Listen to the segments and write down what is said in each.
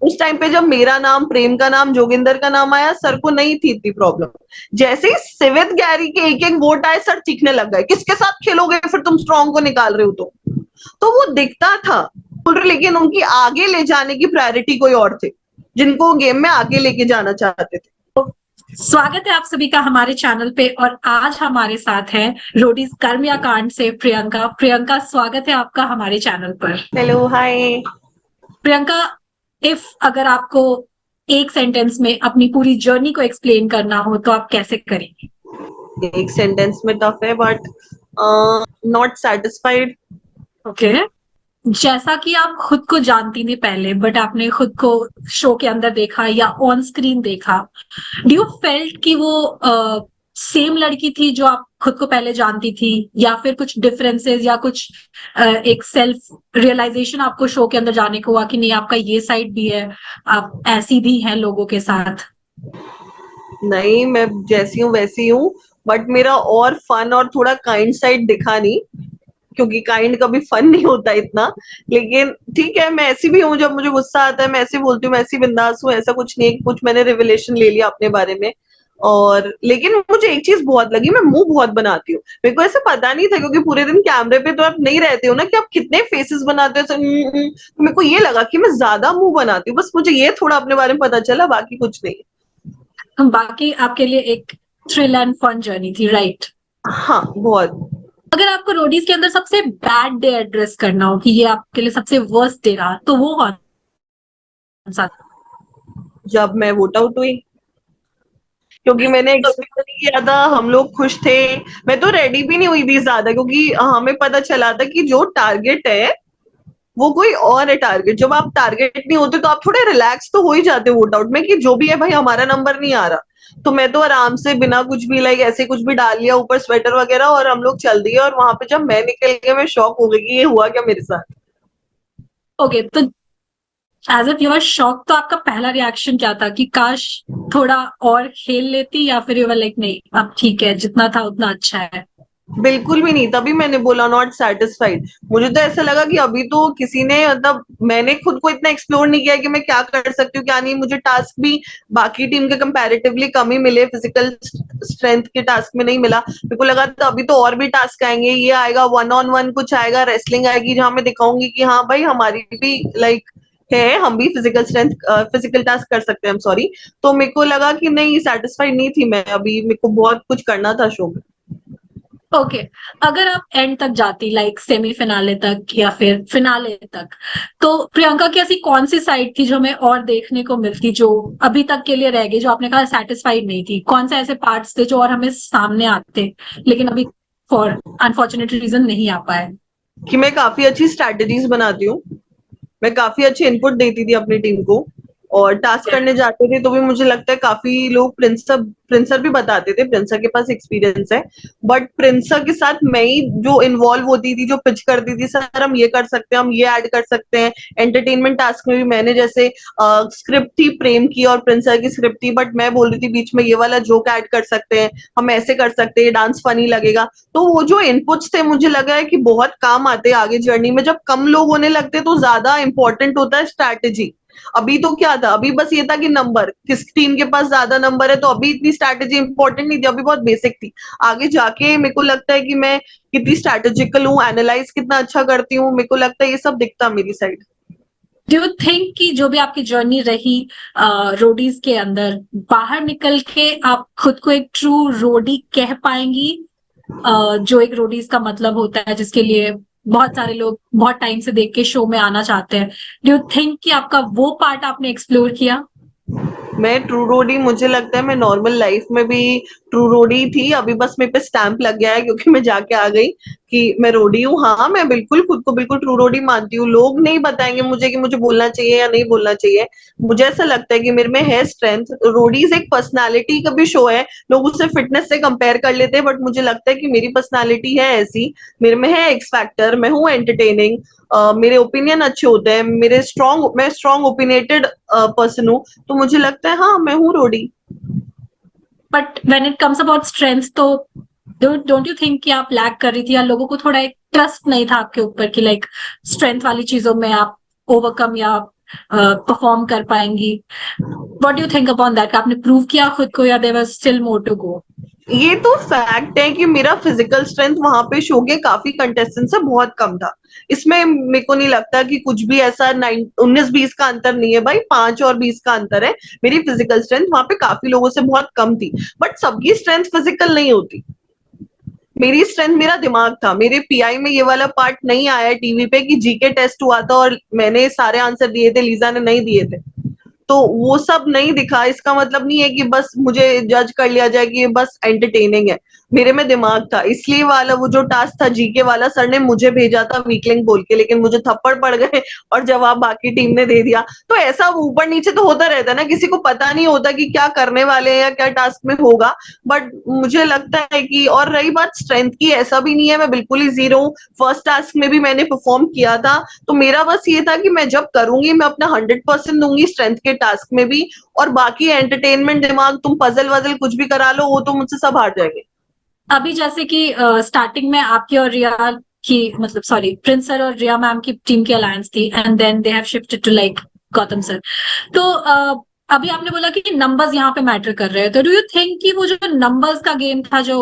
उस टाइम पे जब मेरा नाम, प्रेम का नाम, जोगिंदर का नाम आया, सर को नहीं थी इतनी प्रॉब्लम। जैसे ही सिवित गैरी के एक एक वोट आए, सर चीखने लग गए, किसके साथ खेलोगे फिर, तुम स्ट्रॉन्ग को निकाल रहे हो तो वो दिखता था। लेकिन उनकी आगे ले जाने की प्रायोरिटी कोई और थे, जिनको गेम में आगे लेके जाना चाहते थे। स्वागत है आप सभी का हमारे चैनल पे। और आज हमारे साथ है रोडीज कर्मया कांड से प्रियंका। प्रियंका, स्वागत है आपका हमारे चैनल पर। Hello, hi. प्रियंका, इफ अगर आपको एक सेंटेंस में अपनी पूरी जर्नी को एक्सप्लेन करना हो तो आप कैसे करेंगे? एक सेंटेंस में टफ है, बट नॉट सेटिस्फाइड। ओके। जैसा कि आप खुद को जानती थी पहले, बट आपने खुद को शो के अंदर देखा या ऑन स्क्रीन देखा, डू यू फेल्ट कि वो सेम लड़की थी जो आप खुद को पहले जानती थी, या फिर कुछ डिफरेंसेस या कुछ एक सेल्फ रियलाइजेशन आपको शो के अंदर जाने को हुआ कि नहीं, आपका ये साइड भी है, आप ऐसी भी हैं लोगों के साथ? नहीं, मैं जैसी हूँ वैसी हूँ, बट मेरा और फन और थोड़ा काइंड साइड दिखा नहीं, क्योंकि काइंड कभी फन नहीं होता इतना। लेकिन ठीक है, मैं ऐसी भी हूँ, जब मुझे गुस्सा आता है मैं ऐसे बोलती हूँ, मैं ऐसी बिंदास हूँ, ऐसा कुछ नहीं है कि कुछ मैंने रिविलेशन ले लिया अपने बारे में। और लेकिन मुझे एक चीज बहुत लगी, मैं मुंह बहुत बनाती हूँ। मेरे को ऐसे पता नहीं था, क्योंकि पूरे दिन कैमरे पे तो आप नहीं रहते हो ना, कि आप कितने फेसेस बनाते हो ऐसे, तो मेरे को ये लगा कि मैं ज्यादा मुंह बनाती हूँ। बस मुझे ये थोड़ा अपने बारे में पता चला, बाकी कुछ नहीं। बाकी आपके लिए एक थ्रिल एंड फन जर्नी थी, राइट? हाँ, बहुत। अगर आपको रोडीज के अंदर सबसे बैड डे एड्रेस करना हो कि ये आपके लिए सबसे वर्स्ट डे रहा, तो वो कौन सा? जब मैं वोट आउट हुई, क्योंकि मैंने एक्सपेक्ट नहीं किया था, हम लोग खुश थे। मैं तो रेडी भी नहीं हुई थी ज्यादा, क्योंकि हमें पता चला था कि जो टारगेट है वो कोई और है टारगेट। जब आप टारगेट नहीं होते तो आप थोड़े रिलैक्स तो हो ही जाते हो वोट आउट में, कि जो भी है भाई, हमारा नंबर नहीं आ रहा। तो मैं तो आराम से बिना कुछ भी लाइक ऐसे कुछ भी डाल लिया ऊपर स्वेटर वगैरह, और हम लोग चल दिए। और वहां पे जब मैं निकल गया, मैं शॉक हो गई कि ये हुआ क्या मेरे साथ। ओके, तो as if you are shock, तो आपका पहला रिएक्शन क्या था कि काश थोड़ा और खेल लेती, या फिर यू वर लाइक नहीं अब ठीक है, जितना था उतना अच्छा है? बिल्कुल भी नहीं, तभी मैंने बोला नॉट सेटिस्फाइड। मुझे तो ऐसा लगा कि अभी तो किसी ने, मतलब मैंने खुद को इतना एक्सप्लोर नहीं किया कि मैं क्या कर सकती हूँ क्या नहीं। मुझे टास्क भी बाकी टीम के कंपैरेटिवली कम ही मिले, फिजिकल स्ट्रेंथ के टास्क में नहीं मिला। मेरे को लगा था अभी तो और भी टास्क आएंगे, ये आएगा, वन ऑन वन कुछ आएगा, रेसलिंग आएगी, जहां मैं दिखाऊंगी कि हाँ भाई हमारी भी लाइक है, हम भी फिजिकल स्ट्रेंथ, फिजिकल टास्क कर सकते हैं, सॉरी। तो मेरे को लगा कि नहीं, सेटिस्फाइड नहीं थी मैं, अभी मेरे को बहुत कुछ करना था शो में। ओके। अगर आप एंड तक जाती, लाइक सेमी फिनाले तक या फिर फिनाले तक, तो प्रियंका की ऐसी कौन सी साइड थी जो हमें और देखने को मिलती, जो अभी तक के लिए रह गई, जो आपने कहा सेटिस्फाइड नहीं थी? कौन से ऐसे पार्ट्स थे जो और हमें सामने आते लेकिन अभी फॉर अनफॉर्चुनेट रीजन नहीं आ पाए? कि मैं काफी अच्छी स्ट्रैटेजीज बनाती हूँ, मैं काफी अच्छे इनपुट देती थी अपनी टीम को। और टास्क करने जाते थे तो भी मुझे लगता है काफी लोग प्रिंसर भी बताते थे, प्रिंसर के पास एक्सपीरियंस है। बट प्रिंसर के साथ मैं ही जो इन्वॉल्व होती थी, जो पिच करती थी, सर हम ये कर सकते हैं, हम ये ऐड कर सकते हैं। एंटरटेनमेंट टास्क में भी मैंने जैसे स्क्रिप्ट थी प्रेम की और प्रिंसर की स्क्रिप्ट थी, बट मैं बोल रही थी बीच में ये वाला जोक ऐड कर सकते हैं, हम ऐसे कर सकते हैं, डांस फनी लगेगा। तो वो जो इनपुट्स थे, मुझे लगा है कि बहुत काम आते हैं आगे जर्नी में। जब कम लोग होने लगते तो ज्यादा इंपॉर्टेंट होता है स्ट्रैटेजी। अभी तो क्या था, अभी बस ये था कि नंबर, किस टीम के पास ज्यादा नंबर है, तो अभी इतनी स्ट्रैटेजी इंपॉर्टेंट नहीं थी, अभी बहुत बेसिक थी। आगे जाके मेरे को लगता है कि मैं कितनी स्ट्रैटेजिकल हूँ, एनालाइज कितना अच्छा करती हूँ, मेरे को लगता है ये सब दिखता मेरी साइड। डू यू थिंक कि जो भी आपकी जर्नी रही रोडीज के अंदर, बाहर निकल के आप खुद को एक ट्रू रोडी कह पाएंगी? जो एक रोडीज का मतलब होता है, जिसके लिए बहुत सारे लोग बहुत टाइम से देख के शो में आना चाहते हैं, डू यू थिंक कि आपका वो पार्ट आपने एक्सप्लोर किया? मैं ट्रू रोडी, मुझे लगता है मैं नॉर्मल लाइफ में भी ट्रू रोडी थी, अभी बस मेरे पे स्टैंप लग गया है क्योंकि मैं जाके आ गई कि मैं रोडी हूँ। हाँ, मैं बिल्कुल खुद को बिल्कुल ट्रू रोडी मानती हूँ। लोग नहीं बताएंगे मुझे कि मुझे बोलना चाहिए या नहीं बोलना चाहिए। मुझे ऐसा लगता है कि मेरे में है स्ट्रेंथ। रोडीज एक पर्सनालिटी का भी शो है, लोग उससे फिटनेस से कंपेयर कर लेते हैं, बट मुझे लगता है कि मेरी पर्सनालिटी है ऐसी, मेरे में है एक्स फैक्टर, मैं हूँ एंटरटेनिंग, मेरे ओपिनियन अच्छे होते हैं, मैं स्ट्रॉन्ग ओपिनियटेड पर्सन हूँ। तो मुझे लगता है हाँ, मैं हूँ roadie. But when it comes about strength, तो डोंट यू थिंक कि आप लैक कर रही थी, या लोगों को थोड़ा एक ट्रस्ट नहीं था आपके ऊपर कि लाइक स्ट्रेंथ वाली चीजों में आप ओवरकम या परफॉर्म कर पाएंगी? What do you think upon that? आपने प्रूव किया खुद को या there was still more to go? ये तो फैक्ट है कि मेरा फिजिकल स्ट्रेंथ वहां पे शो के काफी कंटेस्टेंट से बहुत कम था। इसमें मेरे को नहीं लगता कि कुछ भी ऐसा 19-20 का अंतर नहीं है भाई, 5 और 20 का अंतर है। मेरी फिजिकल स्ट्रेंथ वहां पे काफी लोगों से बहुत कम थी, बट सबकी स्ट्रेंथ फिजिकल नहीं होती। मेरी स्ट्रेंथ मेरा दिमाग था। मेरे पीआई में ये वाला पार्ट नहीं आया टीवी पे कि जीके टेस्ट हुआ था और मैंने सारे आंसर दिए थे, लीजा ने नहीं दिए थे। तो वो सब नहीं दिखा। इसका मतलब नहीं है कि बस मुझे जज कर लिया जाए कि ये बस एंटरटेनिंग है। मेरे में दिमाग था, इसलिए वाला वो जो टास्क था जीके वाला, सर ने मुझे भेजा था वीकलिंग बोल के, लेकिन मुझे थप्पड़ पड़ गए और जवाब बाकी टीम ने दे दिया। तो ऐसा ऊपर नीचे तो होता रहता है ना, किसी को पता नहीं होता कि क्या करने वाले हैं या क्या टास्क में होगा। बट मुझे लगता है कि, और रही बात स्ट्रेंथ की, ऐसा भी नहीं है मैं बिल्कुल ही जीरो हूँ। फर्स्ट टास्क में भी मैंने परफॉर्म किया था। तो मेरा बस ये था कि मैं जब करूंगी मैं अपना 100% दूंगी स्ट्रेंथ के टास्क में भी, और बाकी एंटरटेनमेंट दिमाग, तुम पजल वजल कुछ भी करा लो, वो तो मुझसे सब हार जाएंगे। अभी जैसे कि स्टार्टिंग में आपकी और रिया की, मतलब सॉरी, प्रिंस सर और रिया मैम की टीम की अलायंस थी, and then they have shifted to like Gautam sir. तो अभी आपने बोला कि नंबर्स यहाँ पे मैटर कर रहे हैं, तो डू यू थिंक कि वो जो नंबर्स का गेम था जो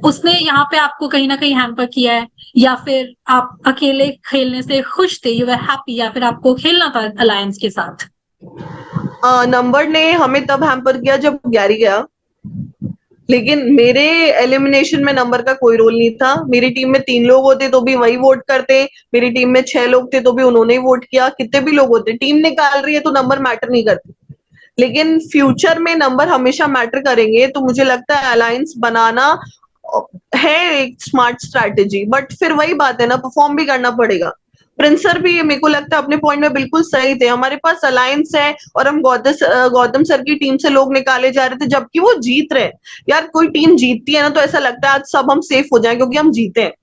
उसने यहाँ पे आपको कहीं ना कहीं हैम्पर किया है, या फिर आप अकेले खेलने से खुश थे, यू वर हैप्पी, या फिर आपको खेलना था अलायंस के साथ? नंबर ने हमें तब हैम्पर किया जब गैरी गया, लेकिन मेरे एलिमिनेशन में नंबर का कोई रोल नहीं था। मेरी टीम में 3 लोग होते तो भी वही वोट करते, मेरी टीम में 6 लोग थे तो भी उन्होंने ही वोट किया। कितने भी लोग होते, टीम निकाल रही है तो नंबर मैटर नहीं करते। लेकिन फ्यूचर में नंबर हमेशा मैटर करेंगे। तो मुझे लगता है अलायंस बनाना है एक स्मार्ट स्ट्रैटेजी, बट फिर वही बात है ना, परफॉर्म भी करना पड़ेगा। प्रिंस सर भी मेरे को लगता है अपने पॉइंट में बिल्कुल सही थे। हमारे पास अलायंस है और हम गौतम सर की टीम से लोग निकाले जा रहे थे जबकि वो जीत रहे हैं। यार कोई टीम जीतती है ना तो ऐसा लगता है आज सब हम सेफ हो जाएं क्योंकि हम जीते हैं।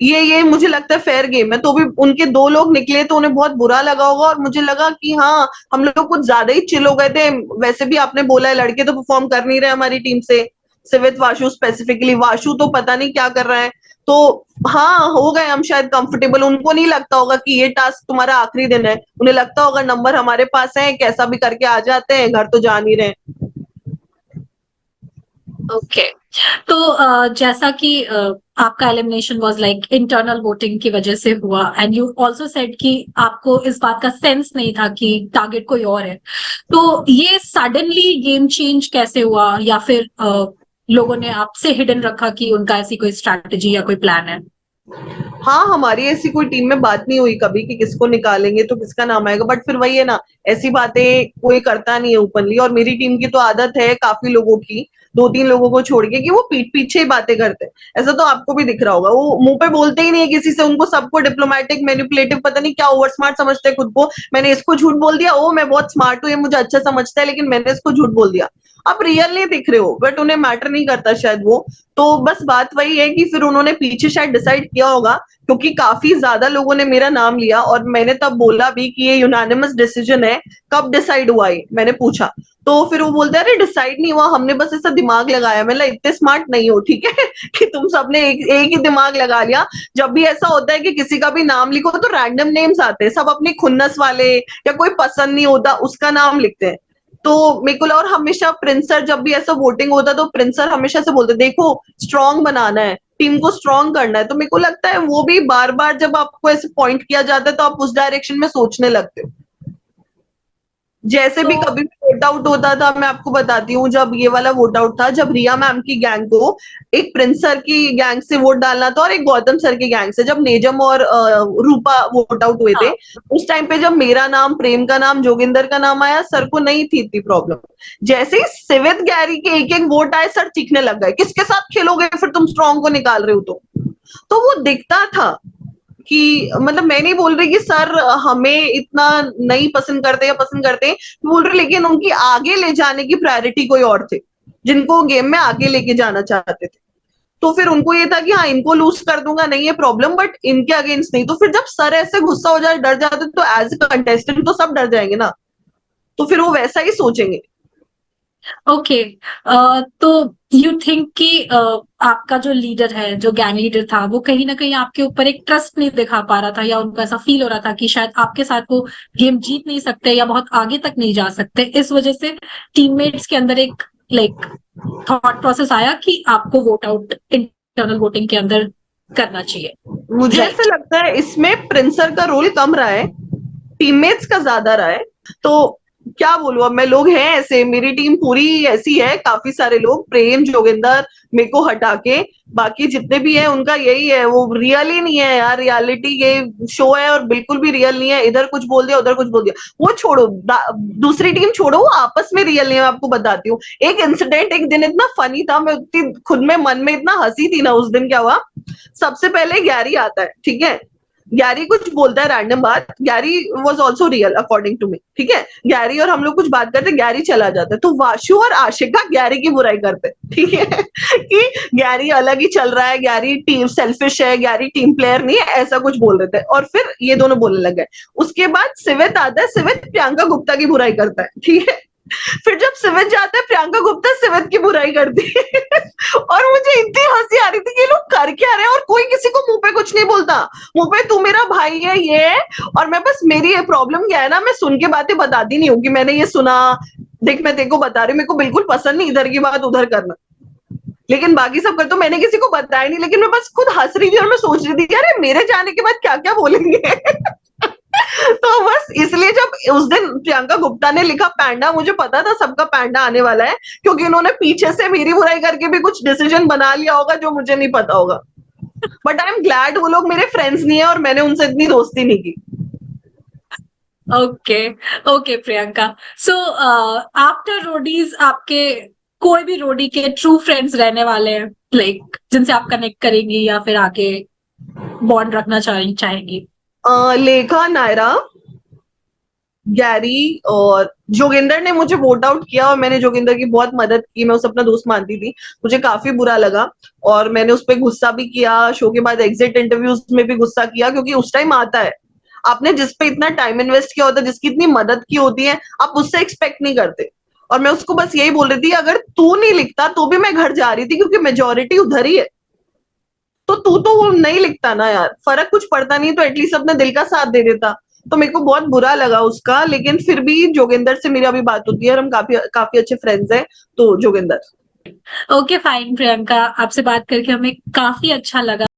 ये मुझे लगता है फेयर गेम है। तो भी उनके 2 लोग निकले तो उन्हें बहुत बुरा लगा होगा, और मुझे लगा कि हाँ, हम लोग कुछ ज्यादा ही चिल हो गए थे। वैसे भी आपने बोला है लड़के तो परफॉर्म कर नहीं रहे हमारी टीम से, सिवित वाशु स्पेसिफिकली। वाशु तो पता नहीं क्या कर रहा है। तो हाँ, हो गए हम शायद कंफर्टेबल। उनको नहीं लगता होगा कि ये टास्क तुम्हारा आखिरी दिन है, उन्हें लगता होगा नंबर हमारे पास है, कैसा भी करके आ जाते हैं, घर तो जा नहीं रहे। ओके। तो जैसा कि आपका elimination was like internal voting की वजह से हुआ, एंड यू आल्सो सेड कि आपको इस बात का सेंस नहीं था कि टारगेट कोई और है, तो ये सडनली गेम चेंज कैसे हुआ, या फिर लोगों ने आपसे हिडन रखा कि उनका ऐसी कोई स्ट्रैटेजी या कोई प्लान है? हाँ, हमारी ऐसी कोई टीम में बात नहीं हुई कभी कि किसको निकालेंगे तो किसका नाम आएगा। बट फिर वही है ना, ऐसी बातें कोई करता नहीं है ओपनली। और मेरी टीम की तो आदत है काफी लोगों की, 2-3 लोगों को छोड़ के, कि वो पीठ पीछे ही बातें करते हैं। ऐसा तो आपको भी दिख रहा होगा, वो मुंह पे बोलते ही नहीं है किसी से। उनको सबको डिप्लोमेटिक, मैनिपुलेटिव, पता नहीं क्या ओवर स्मार्ट समझते हैं खुद को। मैंने इसको झूठ बोल दिया, ओ मैं बहुत स्मार्ट हूँ, ये मुझे अच्छा समझता है, लेकिन मैंने इसको झूठ बोल दिया। आप रियल नहीं दिख रहे हो, बट उन्हें मैटर नहीं करता शायद वो। तो बस बात वही है कि फिर उन्होंने पीछे शायद डिसाइड किया होगा, क्योंकि काफी ज्यादा लोगों ने मेरा नाम लिया। और मैंने तब बोला भी कि ये यूनानिमस डिसीजन है। कब डिसाइड हुआ ये, मैंने पूछा। तो फिर वो बोलते हैं अरे डिसाइड नहीं हुआ, हमने बस ऐसा दिमाग लगाया। मतलब इतने स्मार्ट नहीं हो, ठीक है कि तुम सबने एक ही दिमाग लगा लिया। जब भी ऐसा होता है कि किसी का भी नाम लिखो तो रैंडम नेम्स आते हैं, सब अपनी खुन्नस वाले या कोई पसंद नहीं होता उसका नाम लिखते हैं। तो मेरे को, और हमेशा प्रिंसर जब भी ऐसा वोटिंग होता है तो प्रिंसर हमेशा से बोलते देखो, स्ट्रांग बनाना है, टीम को स्ट्रांग करना है। तो मेरे को लगता है वो भी बार बार जब आपको ऐसे पॉइंट किया जाता है तो आप उस डायरेक्शन में सोचने लगते हो। जैसे तो भी कभी वोट आउट होता था, मैं आपको बताती हूँ, जब ये वाला वोट आउट था, जब रिया मैम की गैंग को एक प्रिंस सर की गैंग से वोट डालना था और एक गौतम सर की गैंग से, जब नेजम और रूपा वोट आउट हुए थे, हाँ, उस टाइम पे जब मेरा नाम, प्रेम का नाम, जोगिंदर का नाम आया, सर को नहीं थी इतनी प्रॉब्लम। जैसे ही सिवित गैरी के एक एक वोट आए, सर चीखने लग गए, किसके साथ खेलोगे फिर, तुम स्ट्रॉन्ग को निकाल रहे हो। तो वो दिखता था कि, मतलब मैं नहीं बोल रही कि सर हमें इतना नहीं पसंद करते या पसंद करते, बोल रहे लेकिन उनकी आगे ले जाने की प्रायोरिटी कोई और थे, जिनको गेम में आगे लेके जाना चाहते थे। तो फिर उनको ये था कि हाँ, इनको लूज कर दूंगा, नहीं है प्रॉब्लम, बट इनके अगेंस्ट नहीं। तो फिर जब सर ऐसे गुस्सा हो जाए, डर जाते, तो एज ए कंटेस्टेंट तो सब डर जाएंगे ना। तो फिर वो वैसा ही सोचेंगे। ओके। तो यू थिंक कि आपका जो लीडर है, जो गैंग लीडर था, वो कहीं ना कहीं आपके ऊपर एक ट्रस्ट नहीं दिखा पा रहा था, या उनको ऐसा फील हो रहा था कि शायद आपके साथ वो गेम जीत नहीं सकते या बहुत आगे तक नहीं जा सकते, इस वजह से टीममेट्स के अंदर एक लाइक थॉट प्रोसेस आया कि आपको वोट आउट इंटरनल वोटिंग के अंदर करना चाहिए, मुझे ऐसा राइट? लगता है इसमें प्रिंसर का रोल कम रहा है, टीममेट्स का ज्यादा रहा है। तो क्या बोलूं, अब मैं, लोग हैं ऐसे, मेरी टीम पूरी ऐसी है, काफी सारे लोग, प्रेम, जोगिंदर, मेरे को हटा के बाकी जितने भी हैं उनका यही है, वो रियल ही नहीं है यार, रियलिटी ये शो है और बिल्कुल भी रियल नहीं है, इधर कुछ बोल दिया उधर कुछ बोल दिया। वो छोड़ो, दूसरी टीम छोड़ो, वो आपस में रियल नहीं है, मैं आपको बताती हूँ। एक इंसिडेंट एक दिन इतना फनी था, मैं उतनी खुद में मन में इतना हंसी थी ना उस दिन। क्या हुआ, सबसे पहले गैरी आता है, ठीक है, गैरी कुछ बोलता है रैंडम बात, Gary was also real according to me, ठीक है, गैरी और हम लोग कुछ बात करते, गैरी चला जाता है, तो वाशु और आशिका गैरी की बुराई करते, ठीक है कि गैरी अलग ही चल रहा है, गैरी टीम सेल्फिश है, गैरी टीम प्लेयर नहीं है, ऐसा कुछ बोल रहे थे, और फिर ये दोनों बोलने लग गए। उसके बाद सिवित आता है, सिवित प्रियंका गुप्ता की बुराई करता है, ठीक है, फिर जब सिवित जाता है, प्रियंका गुप्ता सिवित की बुराई करती है और मुझे इतनी हंसी आ रही थी कि ये लोग कर क्या रहे हैं, और कोई किसी को मुंह पे कुछ नहीं बोलता, मुंह पे तू मेरा भाई है ये है। और मैं बस, मेरी ये प्रॉब्लम क्या है ना, मैं सुन के बातें बताती नहीं हूँ कि मैंने ये सुना, देख मैं तेरे को बता रही हूँ, मेरे को बिल्कुल पसंद नहीं इधर की बात उधर करना, लेकिन बाकी सब कर, तो मैंने किसी को बताया नहीं, लेकिन मैं बस खुद हंस रही थी और मैं सोच रही थी यार मेरे जाने के बाद क्या क्या बोलेंगे तो बस इसलिए जब उस दिन प्रियंका गुप्ता ने लिखा पैंडा, मुझे पता था सबका पैंडा आने वाला है, क्योंकि उन्होंने पीछे से मेरी बुराई करके भी कुछ डिसीजन बना लिया होगा जो मुझे नहीं पता होगा। बट आई एम ग्लैड वो लोग मेरे फ्रेंड्स नहीं है और मैंने उनसे इतनी दोस्ती नहीं की। Okay. Okay Priyanka, so after Roadies आपके कोई भी रोडी के ट्रू फ्रेंड्स रहने वाले हैं, लाइक जिनसे आप कनेक्ट करेंगी या फिर आगे बॉन्ड रखना चाहेंगी? लेखा, नायरा, गैरी और जोगिंदर ने मुझे वोट आउट किया और मैंने जोगिंदर की बहुत मदद की, मैं उसे अपना दोस्त मानती थी, मुझे काफी बुरा लगा और मैंने उस पर गुस्सा भी किया, शो के बाद एग्जिट इंटरव्यूज में भी गुस्सा किया, क्योंकि उस टाइम आता है, आपने जिस पे इतना टाइम इन्वेस्ट किया होता है, जिसकी इतनी मदद की होती है, आप उससे एक्सपेक्ट नहीं करते। और मैं उसको बस यही बोल रही थी, अगर तू नहीं लिखता तो भी मैं घर जा रही थी, क्योंकि मेजोरिटी उधर ही है, तो तू तो नहीं लिखता ना यार, फर्क कुछ पड़ता नहीं, तो एटलीस्ट अपने दिल का साथ दे देता। तो मेरे को बहुत बुरा लगा उसका, लेकिन फिर भी जोगिंदर से मेरी अभी बात होती है और हम काफी काफी अच्छे फ्रेंड्स हैं, तो जोगिंदर। ओके फाइन प्रियंका, आपसे बात करके हमें काफी अच्छा लगा।